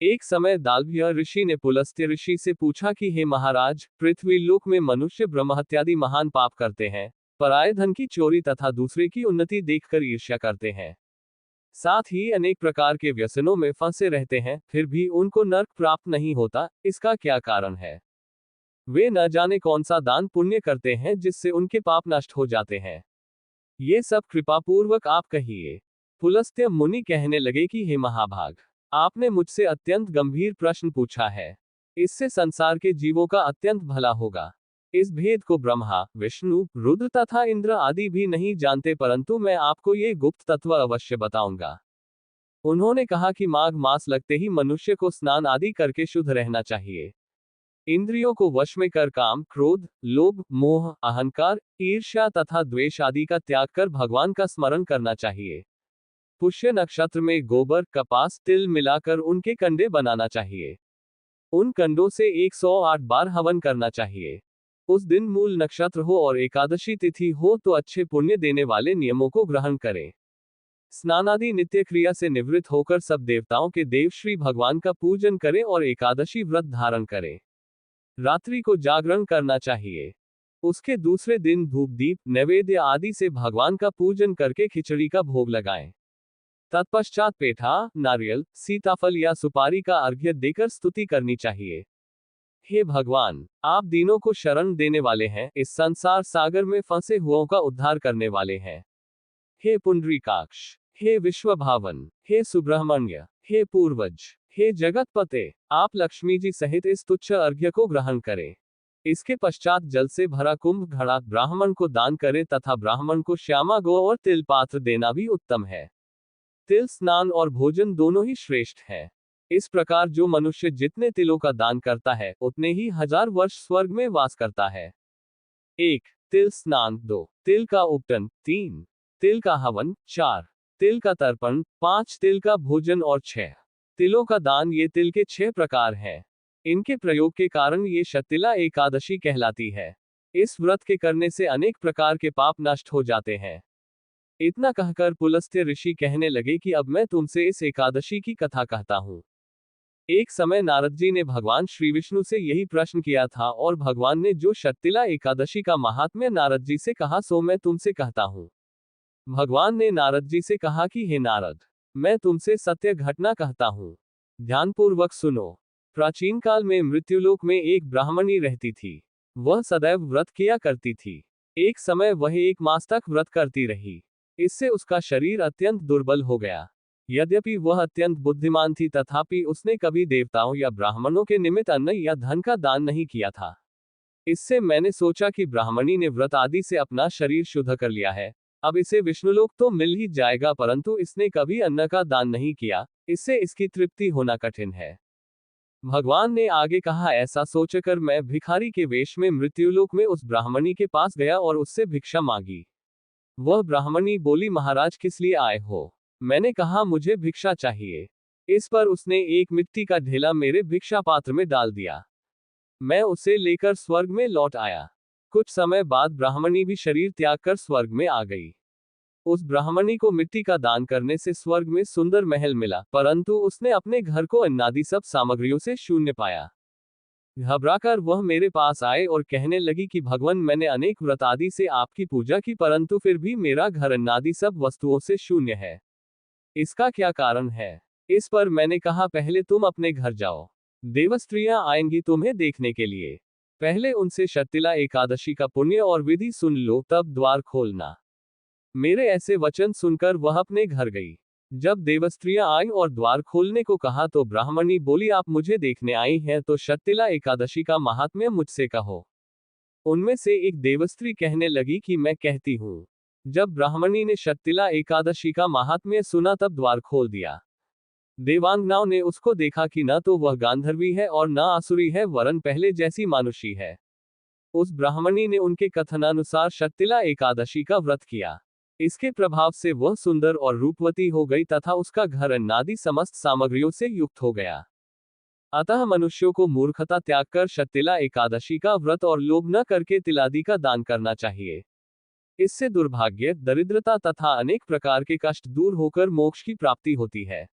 एक समय दालभ्य ऋषि ने पुलस्त्य ऋषि से पूछा कि हे महाराज, पृथ्वी लोक में मनुष्य ब्रह्महत्यादि महान पाप करते हैं, पराये धन की चोरी तथा दूसरे की उन्नति देखकर ईर्ष्या करते हैं, साथ ही अनेक प्रकार के व्यसनों में फंसे रहते हैं, फिर भी उनको नर्क प्राप्त नहीं होता। इसका क्या कारण है? वे न जाने कौन सा दान पुण्य करते हैं जिससे उनके पाप नष्ट हो जाते हैं। ये सब कृपापूर्वक आप कहिए। पुलस्त्य मुनि कहने लगे कि हे महाभाग, आपने मुझसे अत्यंत गंभीर प्रश्न पूछा है। इससे संसार के जीवों का अत्यंत भला होगा। इस भेद को ब्रह्मा, विष्णु, रुद्र तथा इंद्र आदि भी नहीं जानते, परंतु मैं आपको ये गुप्त तत्व अवश्य बताऊंगा। उन्होंने कहा कि माघ मास लगते ही मनुष्य को स्नान आदि करके शुद्ध रहना चाहिए। इंद्रियों को वश में कर काम, क्रोध, लोभ, मोह, अहंकार, ईर्ष्या तथा द्वेष आदि का त्याग कर भगवान का स्मरण करना चाहिए। पुष्य नक्षत्र में गोबर, कपास, तिल मिलाकर उनके कंडे बनाना चाहिए। उन कंडों से 108 बार हवन करना चाहिए। उस दिन मूल नक्षत्र हो और एकादशी तिथि हो तो अच्छे पुण्य देने वाले नियमों को ग्रहण करें। स्नानादि नित्य क्रिया से निवृत्त होकर सब देवताओं के देव श्री भगवान का पूजन करें और एकादशी व्रत धारण करें। रात्रि को जागरण करना चाहिए। उसके दूसरे दिन धूप दीप नैवेद्य आदि से भगवान का पूजन करके खिचड़ी का भोग लगाएं। तत्पश्चात पेठा, नारियल, सीताफल या सुपारी का अर्घ्य देकर स्तुति करनी चाहिए। हे भगवान, आप दीनों को शरण देने वाले हैं, इस संसार सागर में फंसे हुओं का उद्धार करने वाले हैं। हे पुंडरीकाक्ष, हे विश्वभावन, हे सुब्रह्मण्य, हे पूर्वज, हे जगतपते, आप लक्ष्मी जी सहित इस तुच्छ अर्घ्य को ग्रहण करें। इसके पश्चात जल से भरा कुंभ घड़ा ब्राह्मण को दान करें तथा ब्राह्मण को श्यामा गौ और तिल पात्र देना भी उत्तम है। तिल स्नान और भोजन दोनों ही श्रेष्ठ है। इस प्रकार जो मनुष्य जितने तिलों का दान करता है उतने ही 1000 वर्ष स्वर्ग में वास करता है। 1. तिल स्नान। 2. तिल का उपटन। 3. तिल का हवन। 4. तिल का तर्पण। 5. तिल का भोजन और 6. तिलों का दान। ये तिल के 6 प्रकार हैं। इनके प्रयोग के कारण ये शतिला एकादशी कहलाती है। इस व्रत के करने से अनेक प्रकार के पाप नष्ट हो जाते हैं। इतना कहकर पुलस्त्य ऋषि कहने लगे कि अब मैं तुमसे इस एकादशी की कथा कहता हूँ। एक समय नारद जी ने भगवान श्री विष्णु से यही प्रश्न किया था और भगवान ने जो शतिला एकादशी का महात्म्य नारद जी से कहा सो मैं तुमसे कहता हूँ। भगवान ने नारद जी से कहा कि हे नारद, मैं तुमसे सत्य घटना कहता हूँ, ध्यानपूर्वक सुनो। प्राचीन काल में मृत्युलोक में एक ब्राह्मणी रहती थी। वह सदैव व्रत किया करती थी। एक समय वह 1 मास तक व्रत करती रही। इससे उसका शरीर अत्यंत दुर्बल हो गया। यद्यपि वह अत्यंत बुद्धिमान थी तथापि उसने कभी देवताओं या ब्राह्मणों के निमित्त अन्न या धन का दान नहीं किया था। इससे मैंने सोचा कि ब्राह्मणी ने व्रत आदि से अपना शरीर शुद्ध कर लिया है, अब इसे विष्णुलोक तो मिल ही जाएगा, परंतु इसने कभी अन्न का दान नहीं किया, इससे इसकी तृप्ति होना कठिन है। भगवान ने आगे कहा, ऐसा सोचकर मैं भिखारी के वेश में मृत्युलोक में उस ब्राह्मणी के पास गया और उससे भिक्षा मांगी। वह ब्राह्मणी बोली, महाराज किस लिए आए हो? मैंने कहा, मुझे भिक्षा चाहिए। इस पर उसने एक मिट्टी का ढेला मेरे भिक्षा पात्र में डाल दिया। मैं उसे लेकर स्वर्ग में लौट आया। कुछ समय बाद ब्राह्मणी भी शरीर त्याग कर स्वर्ग में आ गई। उस ब्राह्मणी को मिट्टी का दान करने से स्वर्ग में सुंदर महल मिला, परंतु उसने अपने घर को अन्नादि सब सामग्रियों से शून्य पाया। घबराकर वह मेरे पास आए और कहने लगी कि भगवान, मैंने अनेक व्रत आदि से आपकी पूजा की, परंतु फिर भी मेरा घर अन्नादि सब वस्तुओं से शून्य है। इसका क्या कारण है? इस पर मैंने कहा, पहले तुम अपने घर जाओ। देवस्त्रियां आएंगी तुम्हें देखने के लिए। पहले उनसे शतिला एकादशी का पुण्य और विधि सुन लो, तब द्वार खोलना। मेरे ऐसे वचन सुनकर वह अपने घर गई। जब देवस्त्रियां आई और द्वार खोलने को कहा तो ब्राह्मणी बोली, आप मुझे देखने आई हैं तो शतिला एकादशी का महात्म्य मुझसे कहो। उनमें से एक देवस्त्री कहने लगी कि मैं कहती हूँ। जब ब्राह्मणी ने शतिला एकादशी का महात्म्य सुना तब द्वार खोल दिया। देवांगनाओं ने उसको देखा कि न तो वह गांधर्वी है और न आसुरी है, वरन पहले जैसी मानुषी है। उस ब्राह्मणी ने उनके कथनानुसार शतिला एकादशी का व्रत किया। इसके प्रभाव से वह सुंदर और रूपवती हो गई तथा उसका घर अन्नादि समस्त सामग्रियों से युक्त हो गया। अतः मनुष्यों को मूर्खता त्याग कर शतिला एकादशी का व्रत और लोभ न करके तिलादि का दान करना चाहिए। इससे दुर्भाग्य, दरिद्रता तथा अनेक प्रकार के कष्ट दूर होकर मोक्ष की प्राप्ति होती है।